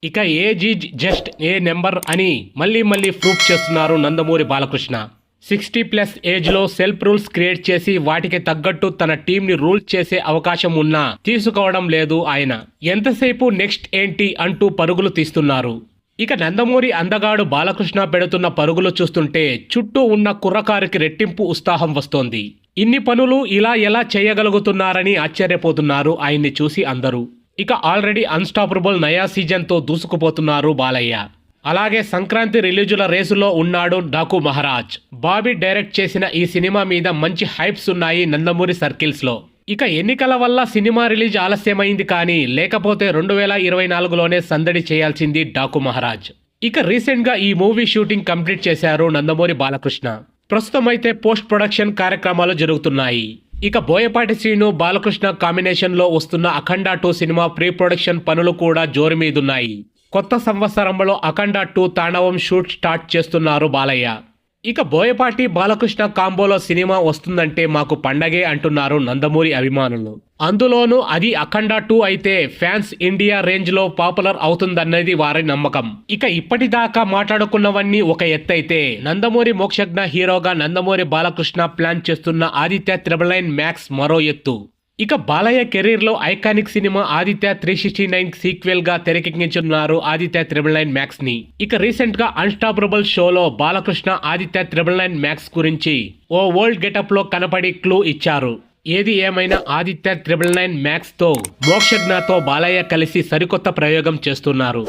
ఇక age is just a number అని మళ్ళీ ప్రూఫ్ చేస్తున్నారు నందమూరి బాలకృష్ణ. 60+ ఏజ్లో సెల్ఫ్ రూల్స్ క్రియేట్ చేసి వాటికి తగ్గట్టు తన టీంని రూల్ చేసే అవకాశం ఉన్నా తీసుకోవడం లేదు ఆయన. ఎంతసేపు నెక్స్ట్ ఏంటి అంటూ పరుగులు తీస్తున్నారు. ఇక నందమూరి అందగాడు బాలకృష్ణ పెడుతున్న పరుగులు చూస్తుంటే చుట్టూ ఉన్న కుర్రకారుకి రెట్టింపు ఉత్సాహం వస్తోంది. ఇన్ని పనులు ఇలా ఎలా చేయగలుగుతున్నారని ఆశ్చర్యపోతున్నారు ఆయన్ని చూసి అందరూ. ఇక ఆల్రెడీ అన్స్టాపబుల్ నయా సీజన్తో దూసుకుపోతున్నారు బాలయ్య. అలాగే సంక్రాంతి రిలీజుల రేసులో ఉన్నాడు డాకు మహారాజ్. బాబీ డైరెక్ట్ చేసిన ఈ సినిమా మీద మంచి హైప్స్ ఉన్నాయి నందమూరి సర్కిల్స్లో. ఇక ఎన్నికల వల్ల సినిమా రిలీజ్ ఆలస్యమైంది, కానీ లేకపోతే 2024లోనే సందడి చేయాల్సింది డాకు మహారాజ్. ఇక రీసెంట్గా ఈ మూవీ షూటింగ్ కంప్లీట్ చేశారు నందమూరి బాలకృష్ణ. ప్రస్తుతం అయితే పోస్ట్ ప్రొడక్షన్ కార్యక్రమాలు జరుగుతున్నాయి. ఇక బోయపాటి శ్రీను బాలకృష్ణ కాంబినేషన్లో వస్తున్న అఖండ 2 సినిమా ప్రీ ప్రొడక్షన్ పనులు కూడా జోరు మీదున్నాయి. కొత్త సంవత్సరంలో అఖండ 2 తాండవం షూట్ స్టార్ట్ చేస్తున్నారు బాలయ్య. ఇక బోయపాటి బాలకృష్ణ కాంబోలో సినిమా వస్తుందంటే మాకు పండగే అంటున్నారు నందమూరి అభిమానులు. అందులోనూ అది అఖండ 2 అయితే ఫ్యాన్స్ ఇండియా రేంజ్లో పాపులర్ అవుతుందన్నది వారి నమ్మకం. ఇక ఇప్పటిదాకా మాట్లాడుకున్నవన్నీ ఒక ఎత్తైతే, నందమూరి మోక్షజ్ఞ హీరోగా నందమూరి బాలకృష్ణ ప్లాన్ చేస్తున్న ఆదిత్య 999 మ్యాక్స్ మరో ఎత్తు. ఇక బాలయ్య కెరీర్ లో ఐకానిక్ సినిమా ఆదిత్య 369 సీక్వెల్ గా తెరకెక్కించున్నారు ఆదిత్య 999 మ్యాక్స్ ని. ఇక రీసెంట్ గా అన్స్టాపబుల్ షోలో బాలకృష్ణ ఆదిత్య 999 మ్యాక్స్ గురించి ఓ ఓల్డ్ గెటప్ లో కనపడి క్లూ ఇచ్చారు. ఏది ఏమైనా ఆదిత్య 999 మ్యాక్స్ తో మోక్షజ్ఞతో బాలయ్య కలిసి సరికొత్త ప్రయోగం చేస్తున్నారు.